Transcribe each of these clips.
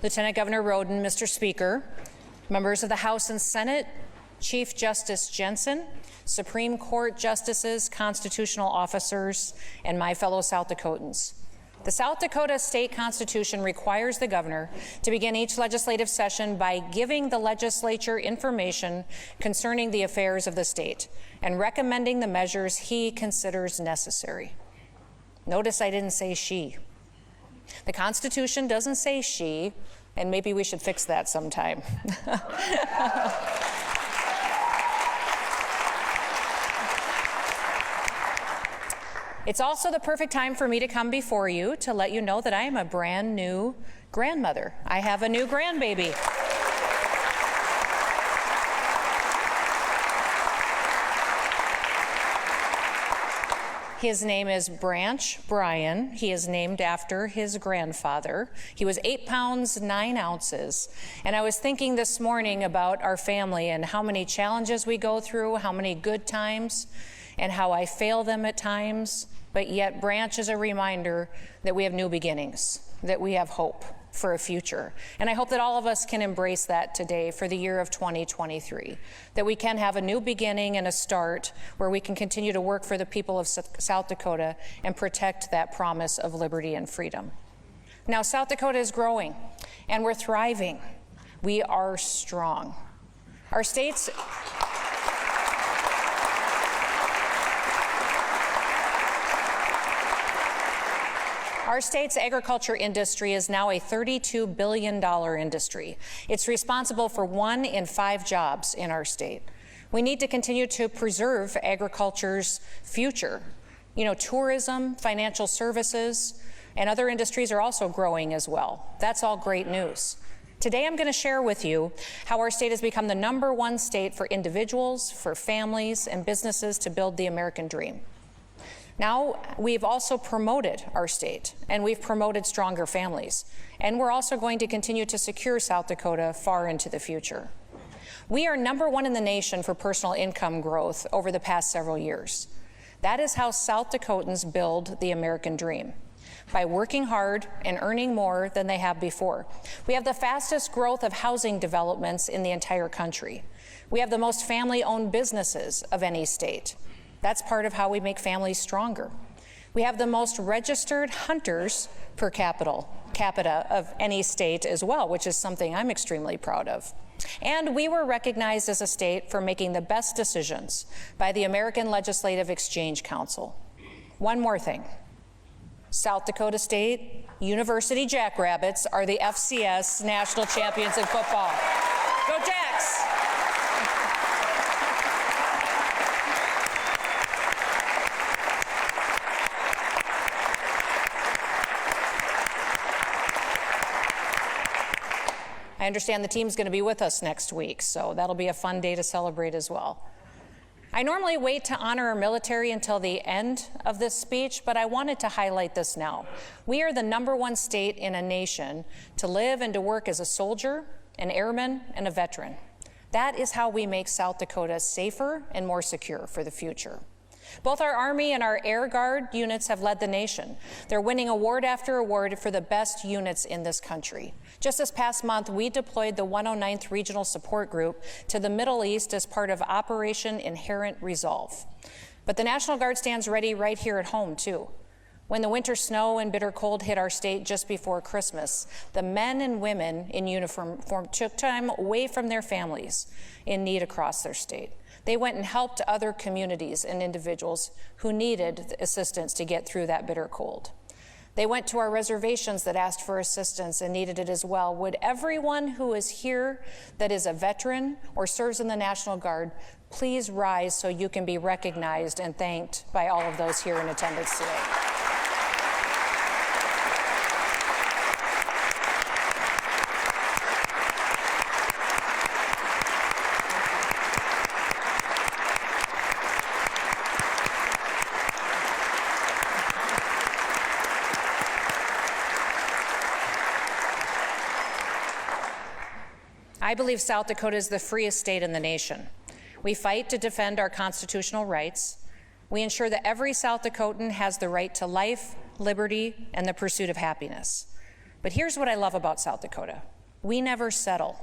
Lieutenant Governor Roden, Mr. Speaker, members of the House and Senate, Chief Justice Jensen, Supreme Court justices, constitutional officers, and my fellow South Dakotans. The South Dakota State Constitution requires the governor to begin each legislative session by giving the legislature information concerning the affairs of the state and recommending the measures he considers necessary. Notice I didn't say she. The Constitution doesn't say she, and maybe we should fix that sometime. It's also the perfect time for me to come before you to let you know that I am a brand new grandmother. I have a new grandbaby. His name is Branch Brian. He is named after his grandfather. He was 8 pounds, 9 ounces. And I was thinking this morning about our family and how many challenges we go through, how many good times, and how I fail them at times. But yet Branch is a reminder that we have new beginnings, that we have hope for a future. And I hope that all of us can embrace that today for the year of 2023, that we can have a new beginning and a start where we can continue to work for the people of South Dakota and protect that promise of liberty and freedom. Now, South Dakota is growing and we're thriving. We are strong. Our state's agriculture industry is now a $32 billion industry. It's responsible for 1 in 5 jobs in our state. We need to continue to preserve agriculture's future. You know, tourism, financial services, and other industries are also growing as well. That's all great news. Today I'm going to share with you how our state has become the #1 state for individuals, for families, and businesses to build the American dream. Now, we've also promoted our state, and we've promoted stronger families, and we're also going to continue to secure South Dakota far into the future. We are #1 in the nation for personal income growth over the past several years. That is how South Dakotans build the American dream, by working hard and earning more than they have before. We have the fastest growth of housing developments in the entire country. We have the most family-owned businesses of any state. That's part of how we make families stronger. We have the most registered hunters per capita of any state as well, which is something I'm extremely proud of. And we were recognized as a state for making the best decisions by the American Legislative Exchange Council. One more thing. South Dakota State University Jackrabbits are the FCS national champions in football. Go Jacks! I understand the team's going to be with us next week, so that'll be a fun day to celebrate as well. I normally wait to honor our military until the end of this speech, but I wanted to highlight this now. We are the #1 state in a nation to live and to work as a soldier, an airman, and a veteran. That is how we make South Dakota safer and more secure for the future. Both our Army and our Air Guard units have led the nation. They're winning award after award for the best units in this country. Just this past month, we deployed the 109th Regional Support Group to the Middle East as part of Operation Inherent Resolve. But the National Guard stands ready right here at home, too. When the winter snow and bitter cold hit our state just before Christmas, the men and women in uniform took time away from their families in need across their state. They went and helped other communities and individuals who needed assistance to get through that bitter cold. They went to our reservations that asked for assistance and needed it as well. Would everyone who is here that is a veteran or serves in the National Guard please rise so you can be recognized and thanked by all of those here in attendance today? I believe South Dakota is the freest state in the nation. We fight to defend our constitutional rights. We ensure that every South Dakotan has the right to life, liberty, and the pursuit of happiness. But here's what I love about South Dakota. We never settle.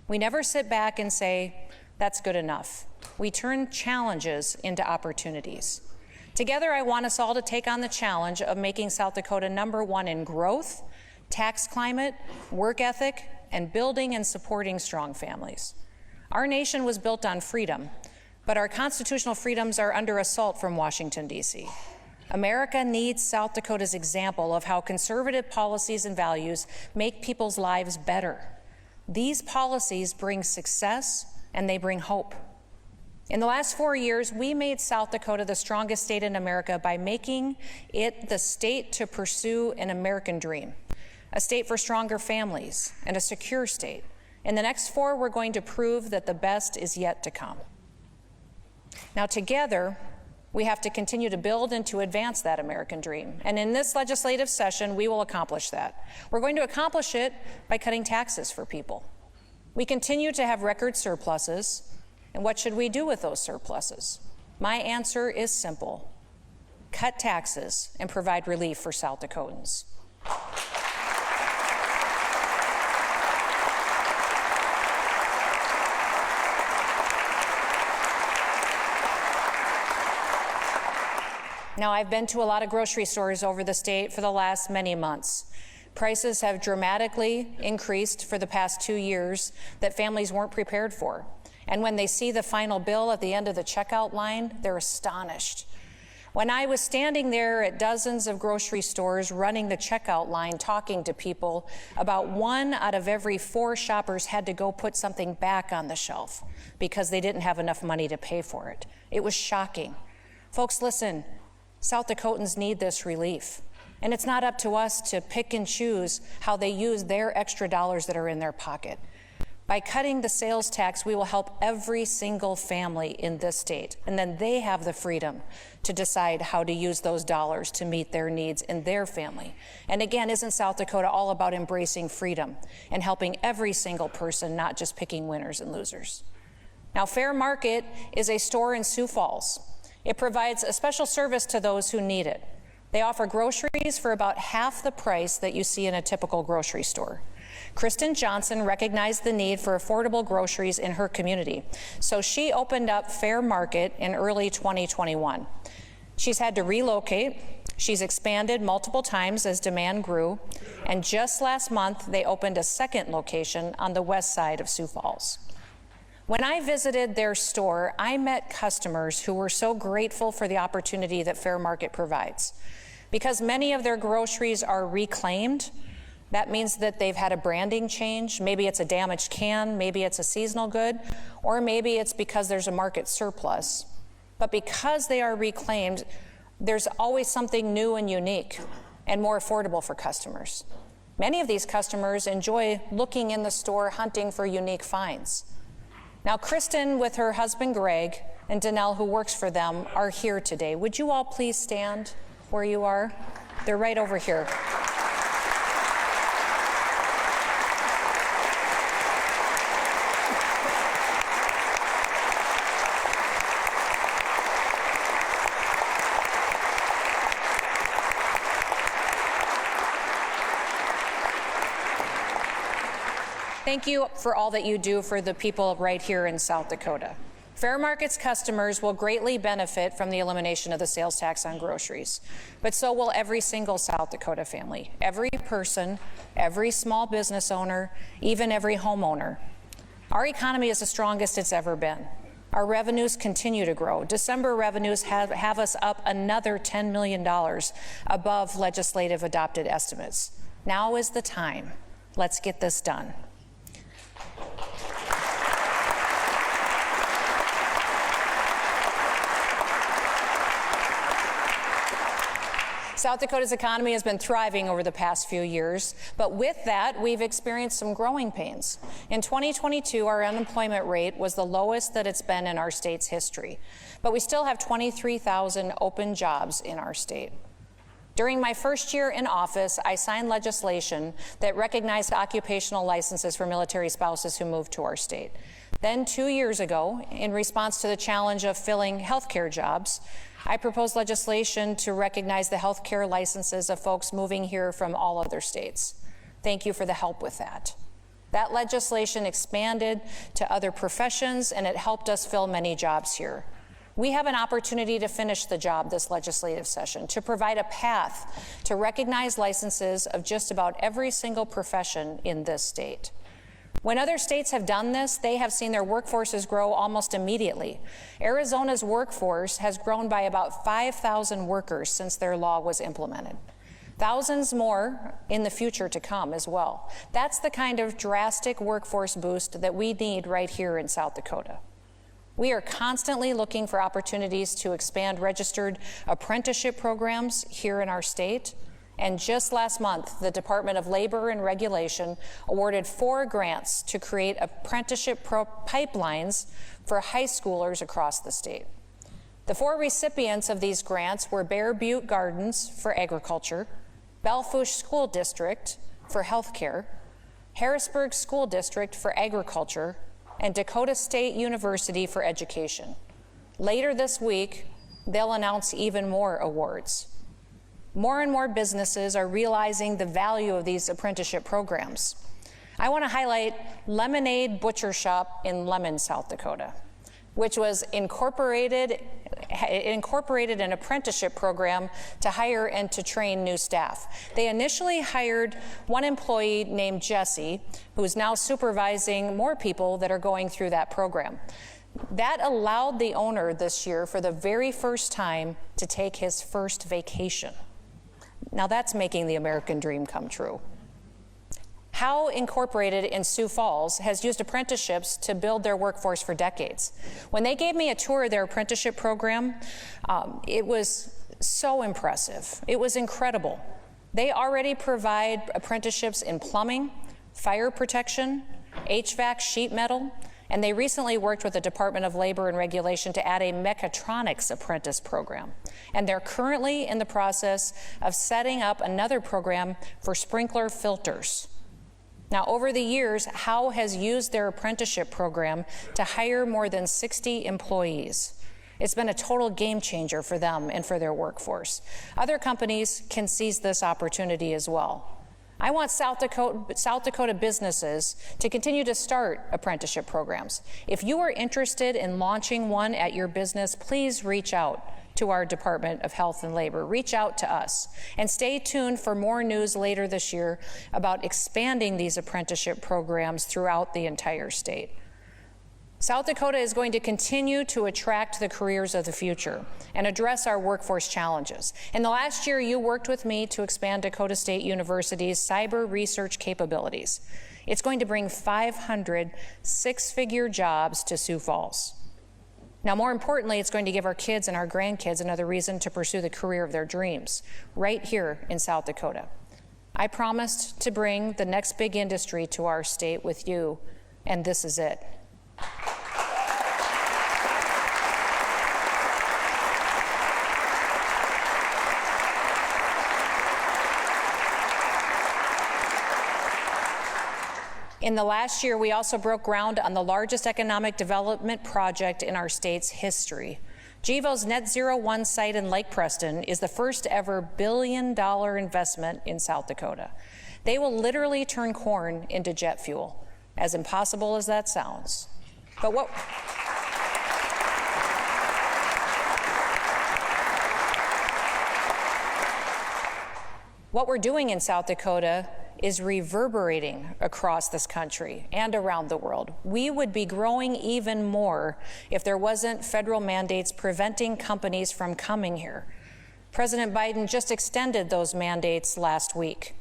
We never sit back and say, that's good enough. We turn challenges into opportunities. Together, I want us all to take on the challenge of making South Dakota #1 in growth, tax climate, work ethic, and building and supporting strong families. Our nation was built on freedom, but our constitutional freedoms are under assault from Washington, D.C. America needs South Dakota's example of how conservative policies and values make people's lives better. These policies bring success and they bring hope. In the last 4 years, we made South Dakota the strongest state in America by making it the state to pursue an American dream, a state for stronger families and a secure state. In the next 4, we're going to prove that the best is yet to come. Now, together, we have to continue to build and to advance that American dream. And in this legislative session, we will accomplish that. We're going to accomplish it by cutting taxes for people. We continue to have record surpluses. And what should we do with those surpluses? My answer is simple. Cut taxes and provide relief for South Dakotans. Now, I've been to a lot of grocery stores over the state for the last many months. Prices have dramatically increased for the past 2 years that families weren't prepared for. And when they see the final bill at the end of the checkout line, they're astonished. When I was standing there at dozens of grocery stores running the checkout line, talking to people, about 1 out of every 4 shoppers had to go put something back on the shelf because they didn't have enough money to pay for it. It was shocking. Folks, listen, South Dakotans need this relief. And it's not up to us to pick and choose how they use their extra dollars that are in their pocket. By cutting the sales tax, we will help every single family in this state, and then they have the freedom to decide how to use those dollars to meet their needs in their family. And again, isn't South Dakota all about embracing freedom and helping every single person, not just picking winners and losers? Now, Fair Market is a store in Sioux Falls. It provides a special service to those who need it. They offer groceries for about half the price that you see in a typical grocery store. Kristen Johnson recognized the need for affordable groceries in her community, so she opened up Fair Market in early 2021. She's had to relocate. She's expanded multiple times as demand grew, and just last month they opened a second location on the west side of Sioux Falls. When I visited their store, I met customers who were so grateful for the opportunity that Fair Market provides. Because many of their groceries are reclaimed, that means that they've had a branding change. Maybe it's a damaged can, maybe it's a seasonal good, or maybe it's because there's a market surplus. But because they are reclaimed, there's always something new and unique and more affordable for customers. Many of these customers enjoy looking in the store, hunting for unique finds. Now, Kristen, with her husband Greg, and Danelle, who works for them, are here today. Would you all please stand where you are? They're right over here. Thank you for all that you do for the people right here in South Dakota. Fair Market's customers will greatly benefit from the elimination of the sales tax on groceries, but so will every single South Dakota family, every person, every small business owner, even every homeowner. Our economy is the strongest it's ever been. Our revenues continue to grow. December revenues have us up another $10 million above legislative adopted estimates. Now is the time. Let's get this done. South Dakota's economy has been thriving over the past few years, but with that, we've experienced some growing pains. In 2022, our unemployment rate was the lowest that it's been in our state's history, but we still have 23,000 open jobs in our state. During my first year in office, I signed legislation that recognized occupational licenses for military spouses who moved to our state. Then 2 years ago, in response to the challenge of filling healthcare jobs, I proposed legislation to recognize the healthcare licenses of folks moving here from all other states. Thank you for the help with that. That legislation expanded to other professions, and it helped us fill many jobs here. We have an opportunity to finish the job this legislative session, to provide a path to recognize licenses of just about every single profession in this state. When other states have done this, they have seen their workforces grow almost immediately. Arizona's workforce has grown by about 5,000 workers since their law was implemented. Thousands more in the future to come as well. That's the kind of drastic workforce boost that we need right here in South Dakota. We are constantly looking for opportunities to expand registered apprenticeship programs here in our state. And just last month, the Department of Labor and Regulation awarded 4 grants to create apprenticeship pipelines for high schoolers across the state. The 4 recipients of these grants were Bear Butte Gardens for agriculture, Belfouche School District for healthcare, Harrisburg School District for agriculture, and Dakota State University for education. Later this week, they'll announce even more awards. More and more businesses are realizing the value of these apprenticeship programs. I want to highlight Lemonade Butcher Shop in Lemon, South Dakota, which was incorporated an apprenticeship program to hire and to train new staff. They initially hired one employee named Jesse, who is now supervising more people that are going through that program. That allowed the owner this year, for the very first time, to take his first vacation. Now that's making the American dream come true. Howe Incorporated in Sioux Falls has used apprenticeships to build their workforce for decades. When they gave me a tour of their apprenticeship program, it was so impressive. It was incredible. They already provide apprenticeships in plumbing, fire protection, HVAC, sheet metal, and they recently worked with the Department of Labor and Regulation to add a mechatronics apprentice program. And they're currently in the process of setting up another program for sprinkler filters. Now, over the years, Howe has used their apprenticeship program to hire more than 60 employees. It's been a total game changer for them and for their workforce. Other companies can seize this opportunity as well. I want South Dakota businesses to continue to start apprenticeship programs. If you are interested in launching one at your business, please reach out to our Department of Health and Labor. Reach out to us. And stay tuned for more news later this year about expanding these apprenticeship programs throughout the entire state. South Dakota is going to continue to attract the careers of the future and address our workforce challenges. In the last year, you worked with me to expand Dakota State University's cyber research capabilities. It's going to bring 500 six-figure jobs to Sioux Falls. Now, more importantly, it's going to give our kids and our grandkids another reason to pursue the career of their dreams right here in South Dakota. I promised to bring the next big industry to our state with you, and this is it. In the last year, we also broke ground on the largest economic development project in our state's history. GEVO's Net Zero 1 site in Lake Preston is the first ever billion-dollar investment in South Dakota. They will literally turn corn into jet fuel, as impossible as that sounds. But what we're doing in South Dakota is reverberating across this country and around the world. We would be growing even more if there wasn't federal mandates preventing companies from coming here. President Biden just extended those mandates last week.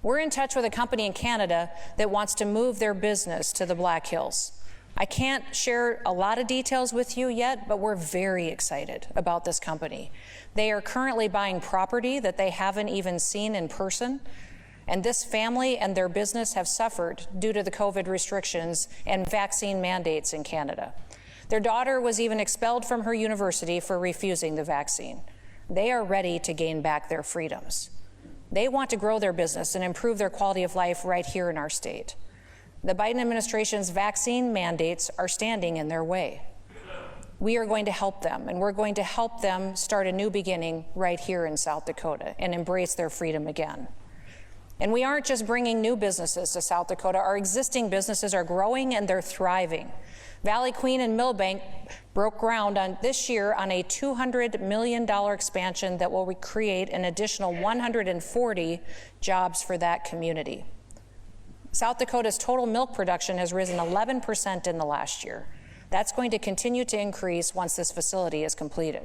We're in touch with a company in Canada that wants to move their business to the Black Hills. I can't share a lot of details with you yet, but we're very excited about this company. They are currently buying property that they haven't even seen in person. And this family and their business have suffered due to the COVID restrictions and vaccine mandates in Canada. Their daughter was even expelled from her university for refusing the vaccine. They are ready to gain back their freedoms. They want to grow their business and improve their quality of life right here in our state. The Biden administration's vaccine mandates are standing in their way. We are going to help them, and we're going to help them start a new beginning right here in South Dakota and embrace their freedom again. And we aren't just bringing new businesses to South Dakota. Our existing businesses are growing and they're thriving. Valley Queen and Millbank broke ground this year on a $200 million expansion that will create an additional 140 jobs for that community. South Dakota's total milk production has risen 11% in the last year. That's going to continue to increase once this facility is completed.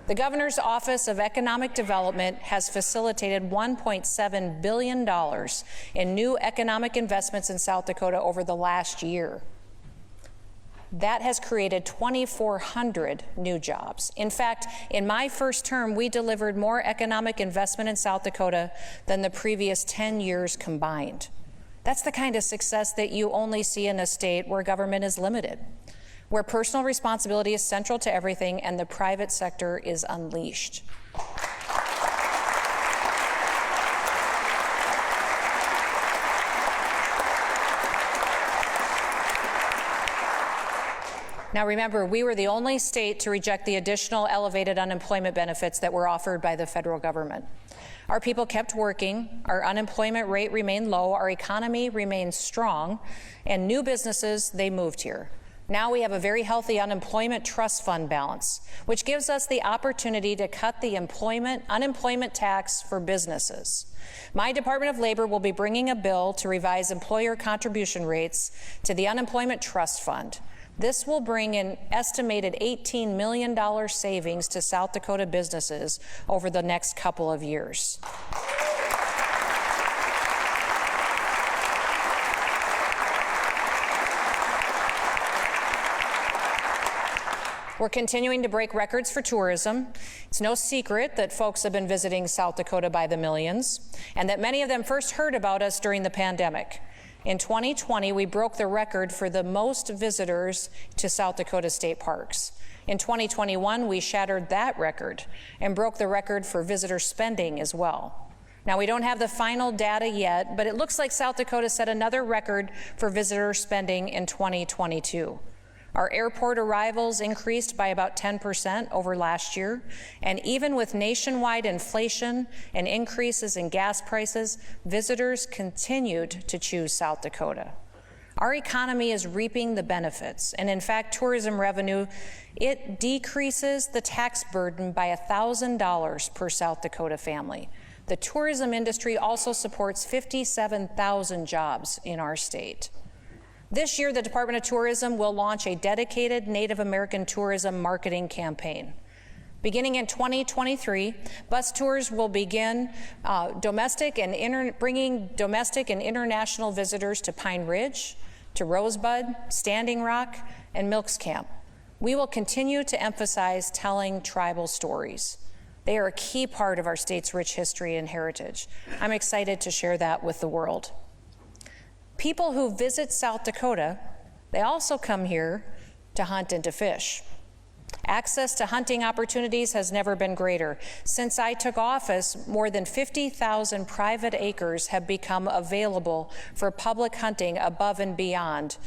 The Governor's Office of Economic Development has facilitated $1.7 billion in new economic investments in South Dakota over the last year. That has created 2,400 new jobs. In fact, in my first term, we delivered more economic investment in South Dakota than the previous 10 years combined. That's the kind of success that you only see in a state where government is limited, where personal responsibility is central to everything and the private sector is unleashed. Now remember, we were the only state to reject the additional elevated unemployment benefits that were offered by the federal government. Our people kept working, our unemployment rate remained low, our economy remained strong, and new businesses, they moved here. Now we have a very healthy unemployment trust fund balance, which gives us the opportunity to cut the unemployment tax for businesses. My Department of Labor will be bringing a bill to revise employer contribution rates to the unemployment trust fund. This will bring an estimated $18 million savings to South Dakota businesses over the next couple of years. We're continuing to break records for tourism. It's no secret that folks have been visiting South Dakota by the millions, and that many of them first heard about us during the pandemic. In 2020, we broke the record for the most visitors to South Dakota state parks. In 2021, we shattered that record and broke the record for visitor spending as well. Now, we don't have the final data yet, but it looks like South Dakota set another record for visitor spending in 2022. Our airport arrivals increased by about 10% over last year, and even with nationwide inflation and increases in gas prices, visitors continued to choose South Dakota. Our economy is reaping the benefits, and in fact, tourism revenue, it decreases the tax burden by $1,000 per South Dakota family. The tourism industry also supports 57,000 jobs in our state. This year, the Department of Tourism will launch a dedicated Native American tourism marketing campaign. Beginning in 2023, bus tours will begin bringing domestic and international visitors to Pine Ridge, to Rosebud, Standing Rock, and Milks Camp. We will continue to emphasize telling tribal stories. They are a key part of our state's rich history and heritage. I'm excited to share that with the world. People who visit South Dakota, they also come here to hunt and to fish. Access to hunting opportunities has never been greater. Since I took office, more than 50,000 private acres have become available for public hunting above and beyond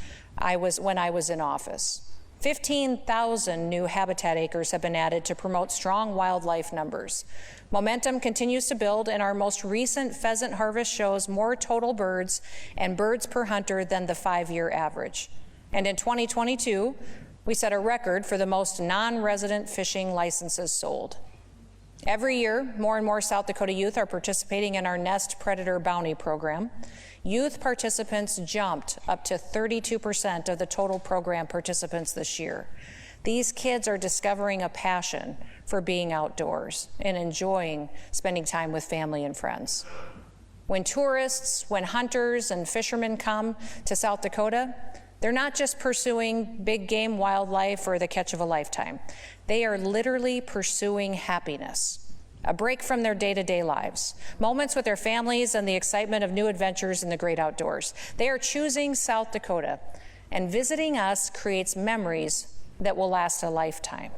when I was in office. 15,000 new habitat acres have been added to promote strong wildlife numbers. Momentum continues to build, and our most recent pheasant harvest shows more total birds and birds per hunter than the 5-year average. And in 2022, we set a record for the most non-resident fishing licenses sold. Every year, more and more South Dakota youth are participating in our Nest Predator Bounty program. Youth participants jumped up to 32% of the total program participants this year. These kids are discovering a passion for being outdoors and enjoying spending time with family and friends. When tourists, when hunters and fishermen come to South Dakota, they're not just pursuing big game wildlife or the catch of a lifetime. They are literally pursuing happiness, a break from their day-to-day lives, moments with their families and the excitement of new adventures in the great outdoors. They are choosing South Dakota, and visiting us creates memories that will last a lifetime.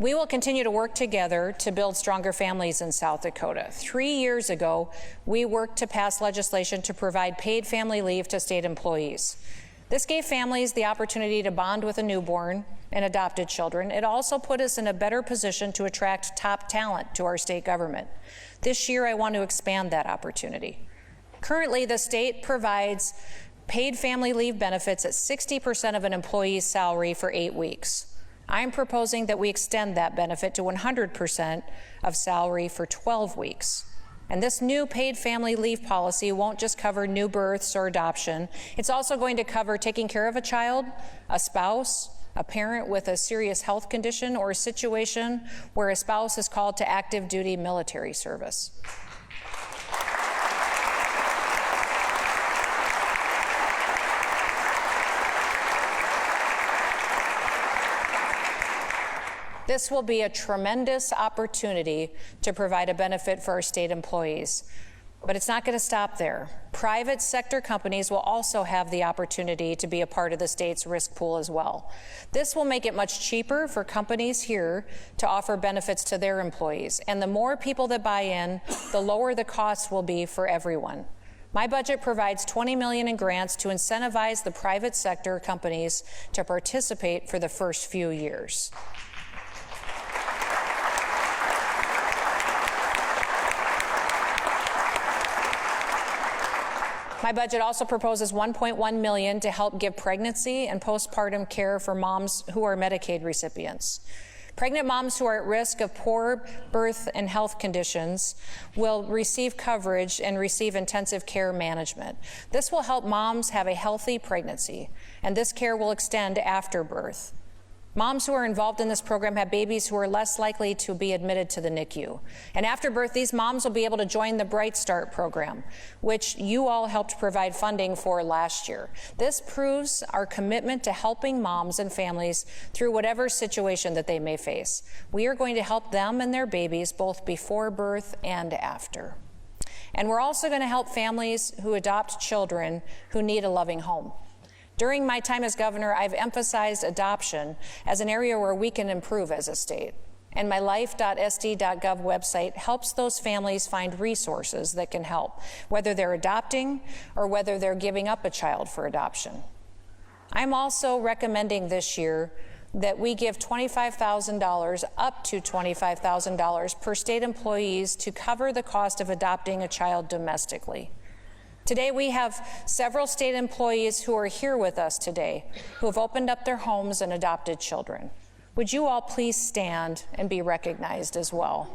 We will continue to work together to build stronger families in South Dakota. 3 years ago, we worked to pass legislation to provide paid family leave to state employees. This gave families the opportunity to bond with a newborn and adopted children. It also put us in a better position to attract top talent to our state government. This year, I want to expand that opportunity. Currently, the state provides paid family leave benefits at 60% of an employee's salary for 8 weeks. I'm proposing that we extend that benefit to 100% of salary for 12 weeks. And this new paid family leave policy won't just cover new births or adoption. It's also going to cover taking care of a child, a spouse, a parent with a serious health condition, or a situation where a spouse is called to active duty military service. This will be a tremendous opportunity to provide a benefit for our state employees. But it's not going to stop there. Private sector companies will also have the opportunity to be a part of the state's risk pool as well. This will make it much cheaper for companies here to offer benefits to their employees. And the more people that buy in, the lower the costs will be for everyone. My budget provides $20 million in grants to incentivize the private sector companies to participate for the first few years. My budget also proposes $1.1 million to help give pregnancy and postpartum care for moms who are Medicaid recipients. Pregnant moms who are at risk of poor birth and health conditions will receive coverage and receive intensive care management. This will help moms have a healthy pregnancy, and this care will extend after birth. Moms who are involved in this program have babies who are less likely to be admitted to the NICU. And after birth, these moms will be able to join the Bright Start program, which you all helped provide funding for last year. This proves our commitment to helping moms and families through whatever situation that they may face. We are going to help them and their babies both before birth and after. And we're also going to help families who adopt children who need a loving home. During my time as governor, I've emphasized adoption as an area where we can improve as a state. And my life.sd.gov website helps those families find resources that can help, whether they're adopting or whether they're giving up a child for adoption. I'm also recommending this year that we give $25,000, up to $25,000 per state employees to cover the cost of adopting a child domestically. Today, we have several state employees who are here with us today who have opened up their homes and adopted children. Would you all please stand and be recognized as well?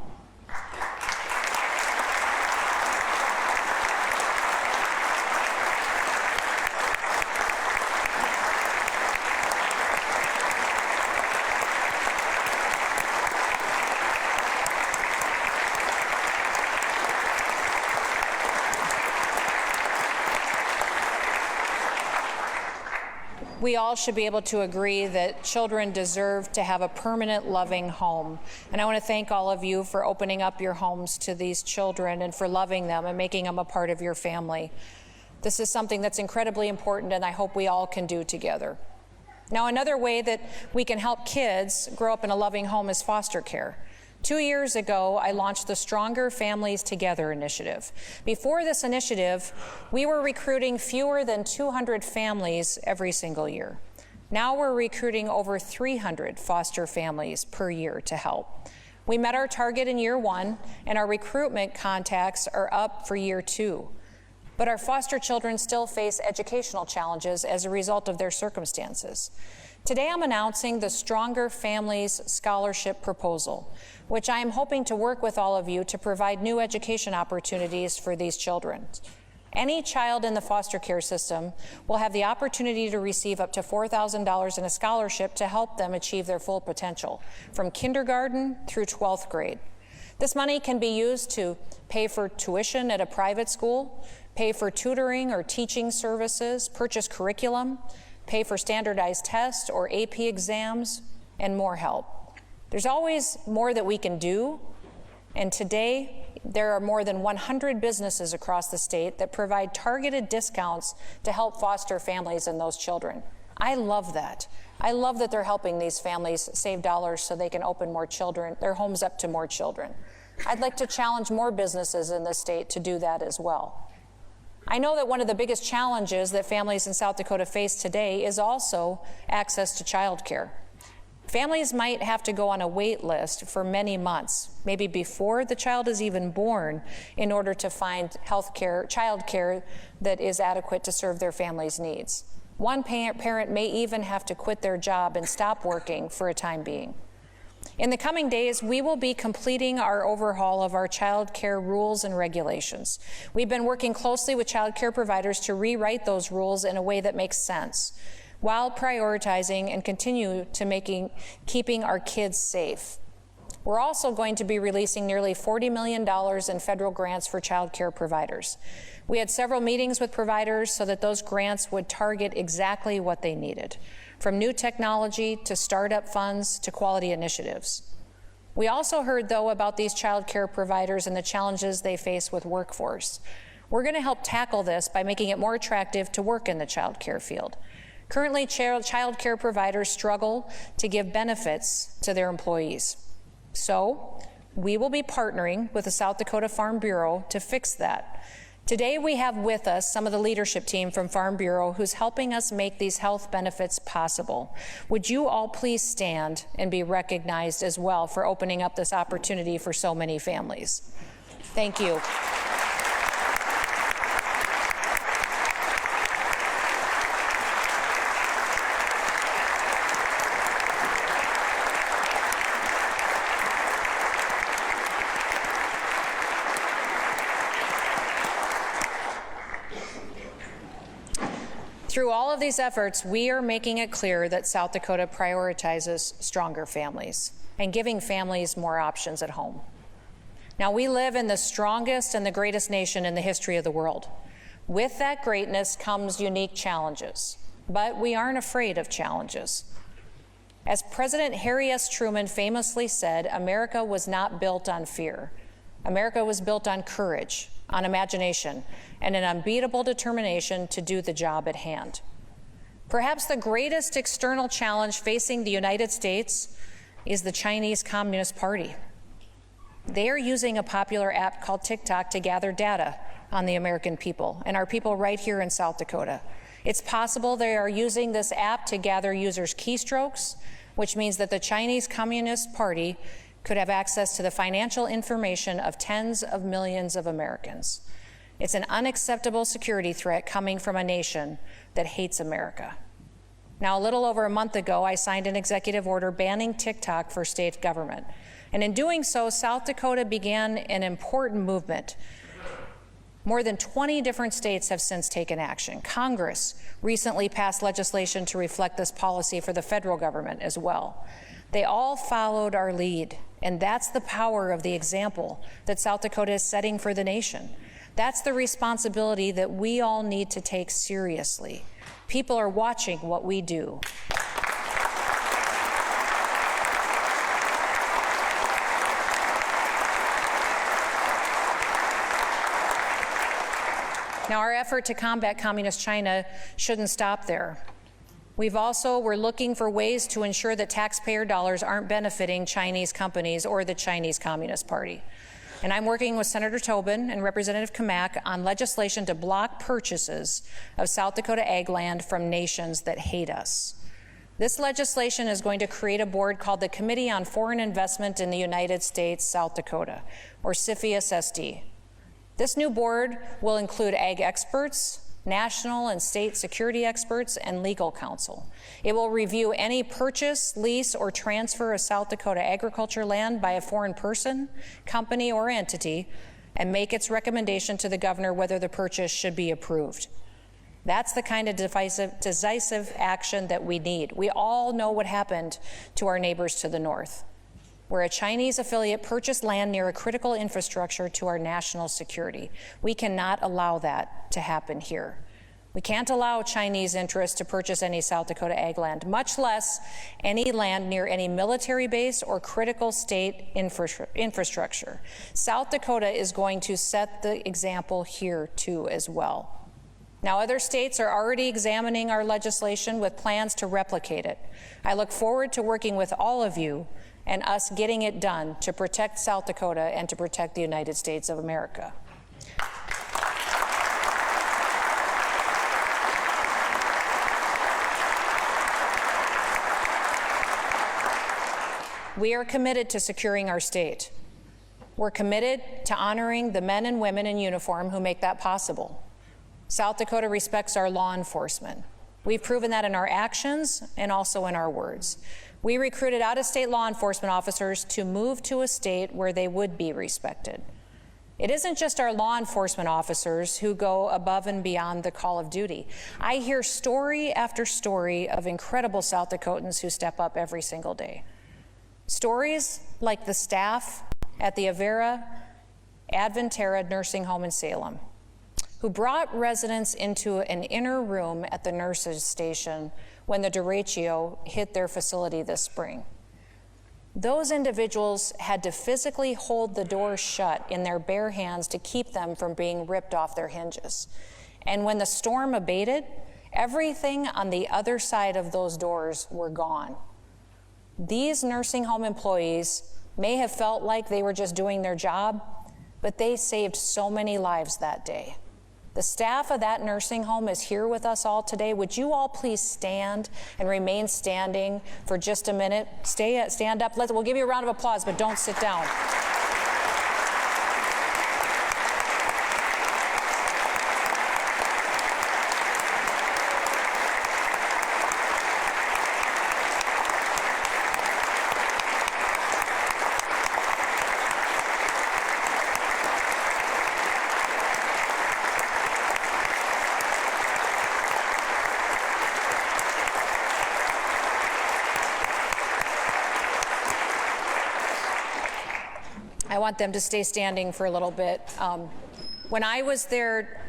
We all should be able to agree that children deserve to have a permanent, loving home. And I want to thank all of you for opening up your homes to these children and for loving them and making them a part of your family. This is something that's incredibly important, and I hope we all can do together. Now, another way that we can help kids grow up in a loving home is foster care. 2 years ago, I launched the Stronger Families Together initiative. Before this initiative, we were recruiting fewer than 200 families every single year. Now we're recruiting over 300 foster families per year to help. We met our target in year 1, and our recruitment contacts are up for year 2. But our foster children still face educational challenges as a result of their circumstances. Today, I'm announcing the Stronger Families Scholarship Proposal, which I am hoping to work with all of you to provide new education opportunities for these children. Any child in the foster care system will have the opportunity to receive up to $4,000 in a scholarship to help them achieve their full potential, from kindergarten through 12th grade. This money can be used to pay for tuition at a private school, pay for tutoring or teaching services, purchase curriculum, pay for standardized tests or AP exams, and more help. There's always more that we can do, and today there are more than 100 businesses across the state that provide targeted discounts to help foster families and those children. I love that. I love that they're helping these families save dollars so they can open their homes up to more children. I'd like to challenge more businesses in this state to do that as well. I know that one of the biggest challenges that families in South Dakota face today is also access to child care. Families might have to go on a wait list for many months, maybe before the child is even born, in order to find child care that is adequate to serve their family's needs. One parent may even have to quit their job and stop working for a time being. In the coming days, we will be completing our overhaul of our child care rules and regulations. We've been working closely with child care providers to rewrite those rules in a way that makes sense, while prioritizing and keeping our kids safe. We're also going to be releasing nearly $40 million in federal grants for child care providers. We had several meetings with providers so that those grants would target exactly what they needed, from new technology to startup funds to quality initiatives. We also heard, though, about these child care providers and the challenges they face with workforce. We're going to help tackle this by making it more attractive to work in the child care field. Currently, child care providers struggle to give benefits to their employees. So we will be partnering with the South Dakota Farm Bureau to fix that. Today, we have with us some of the leadership team from Farm Bureau who's helping us make these health benefits possible. Would you all please stand and be recognized as well for opening up this opportunity for so many families? Thank you. Through all of these efforts, we are making it clear that South Dakota prioritizes stronger families and giving families more options at home. Now, we live in the strongest and the greatest nation in the history of the world. With that greatness comes unique challenges, but we aren't afraid of challenges. As President Harry S. Truman famously said, America was not built on fear. America was built on courage, on imagination, and an unbeatable determination to do the job at hand. Perhaps the greatest external challenge facing the United States is the Chinese Communist Party. They are using a popular app called TikTok to gather data on the American people and our people right here in South Dakota. It's possible they are using this app to gather users' keystrokes, which means that the Chinese Communist Party could have access to the financial information of tens of millions of Americans. It's an unacceptable security threat coming from a nation that hates America. Now, a little over a month ago, I signed an executive order banning TikTok for state government. And in doing so, South Dakota began an important movement. More than 20 different states have since taken action. Congress recently passed legislation to reflect this policy for the federal government as well. They all followed our lead, and that's the power of the example that South Dakota is setting for the nation. That's the responsibility that we all need to take seriously. People are watching what we do. Now, our effort to combat Communist China shouldn't stop there. We're looking for ways to ensure that taxpayer dollars aren't benefiting Chinese companies or the Chinese Communist Party. And I'm working with Senator Tobin and Representative Kamak on legislation to block purchases of South Dakota ag land from nations that hate us. This legislation is going to create a board called the Committee on Foreign Investment in the United States, South Dakota, or CFIUS-SD. This new board will include ag experts, national and state security experts, and legal counsel. It will review any purchase, lease, or transfer of South Dakota agriculture land by a foreign person, company, or entity, and make its recommendation to the governor whether the purchase should be approved. That's the kind of decisive action that we need. We all know what happened to our neighbors to the north, where a Chinese affiliate purchased land near a critical infrastructure to our national security. We cannot allow that to happen here. We can't allow Chinese interests to purchase any South Dakota ag land, much less any land near any military base or critical state infrastructure. South Dakota is going to set the example here too as well. Now, other states are already examining our legislation with plans to replicate it. I look forward to working with all of you and us getting it done to protect South Dakota and to protect the United States of America. We are committed to securing our state. We're committed to honoring the men and women in uniform who make that possible. South Dakota respects our law enforcement. We've proven that in our actions and also in our words. We recruited out-of-state law enforcement officers to move to a state where they would be respected. It isn't just our law enforcement officers who go above and beyond the call of duty. I hear story after story of incredible South Dakotans who step up every single day. Stories like the staff at the Avera Adventera nursing home in Salem, who brought residents into an inner room at the nurses' station when the derecho hit their facility this spring. Those individuals had to physically hold the doors shut in their bare hands to keep them from being ripped off their hinges. And when the storm abated, everything on the other side of those doors were gone. These nursing home employees may have felt like they were just doing their job, but they saved so many lives that day. The staff of that nursing home is here with us all today. Would you all please stand and remain standing for just a minute? Stand up. We'll give you a round of applause, but don't sit down. I want them to stay standing for a little bit. When I was there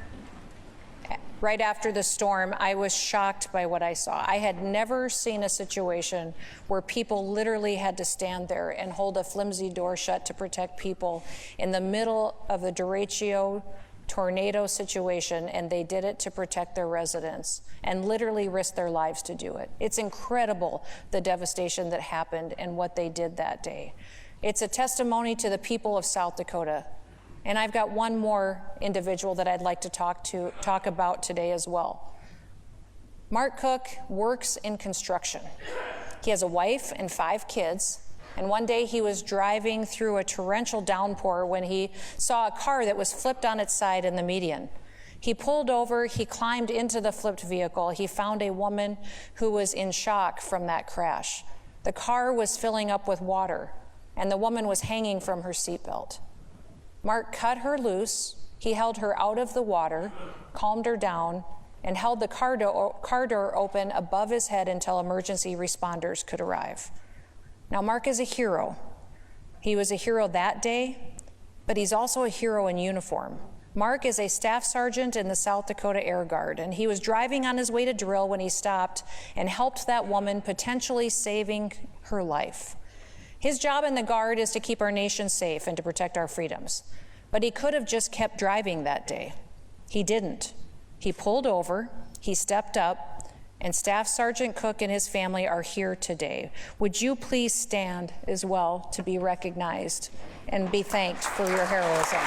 right after the storm, I was shocked by what I saw. I had never seen a situation where people literally had to stand there and hold a flimsy door shut to protect people in the middle of the derecho tornado situation, and they did it to protect their residents and literally risked their lives to do it. It's incredible the devastation that happened and what they did that day. It's a testimony to the people of South Dakota. And I've got one more individual that I'd like to talk about today as well. Mark Cook works in construction. He has a wife and 5 kids. And one day he was driving through a torrential downpour when he saw a car that was flipped on its side in the median. He pulled over, he climbed into the flipped vehicle. He found a woman who was in shock from that crash. The car was filling up with water, and the woman was hanging from her seatbelt. Mark cut her loose. He held her out of the water, calmed her down, and held the car door open above his head until emergency responders could arrive. Now, Mark is a hero. He was a hero that day, but he's also a hero in uniform. Mark is a staff sergeant in the South Dakota Air Guard, and he was driving on his way to drill when he stopped and helped that woman, potentially saving her life. His job in the Guard is to keep our nation safe and to protect our freedoms. But he could have just kept driving that day. He didn't. He pulled over, he stepped up, and Staff Sergeant Cook and his family are here today. Would you please stand as well to be recognized and be thanked for your heroism?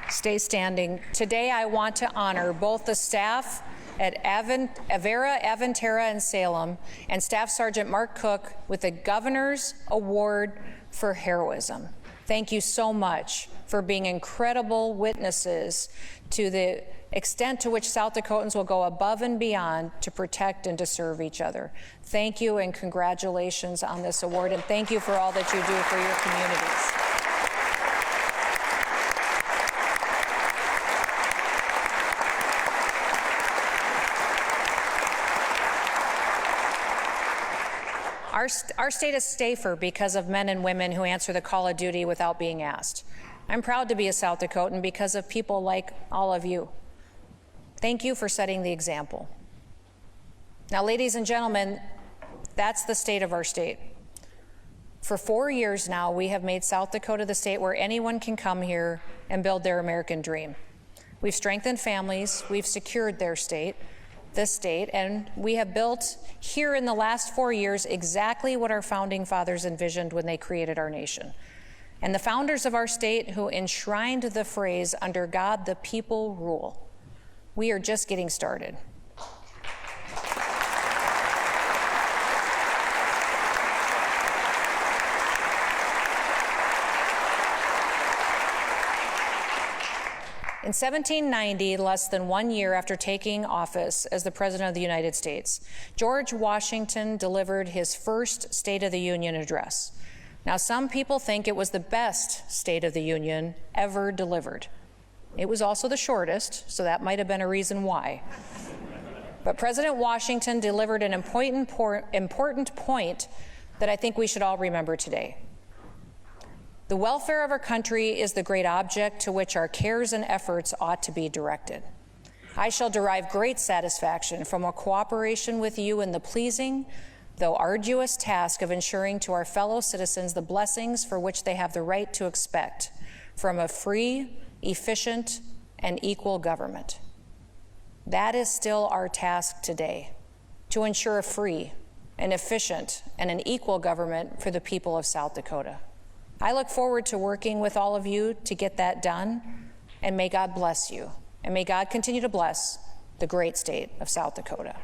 Stay standing. Today I want to honor both the staff at Avera, Adventera, and Salem, and Staff Sergeant Mark Cook with the Governor's Award for Heroism. Thank you so much for being incredible witnesses to the extent to which South Dakotans will go above and beyond to protect and to serve each other. Thank you and congratulations on this award, and thank you for all that you do for your communities. Our state is safer because of men and women who answer the call of duty without being asked. I'm proud to be a South Dakotan because of people like all of you. Thank you for setting the example. Now, ladies and gentlemen, that's the state of our state. For 4 years now, we have made South Dakota the state where anyone can come here and build their American dream. We've strengthened families, we've secured this state, and we have built here in the last 4 years exactly what our founding fathers envisioned when they created our nation. And the founders of our state who enshrined the phrase, "Under God, the people rule." We are just getting started. In 1790, less than 1 year after taking office as the President of the United States, George Washington delivered his first State of the Union address. Now, some people think it was the best State of the Union ever delivered. It was also the shortest, so that might have been a reason why. But President Washington delivered an important point that I think we should all remember today. The welfare of our country is the great object to which our cares and efforts ought to be directed. I shall derive great satisfaction from our cooperation with you in the pleasing, though arduous task of ensuring to our fellow citizens the blessings for which they have the right to expect from a free, efficient, and equal government. That is still our task today, to ensure a free, an efficient, and an equal government for the people of South Dakota. I look forward to working with all of you to get that done, and may God bless you, and may God continue to bless the great state of South Dakota.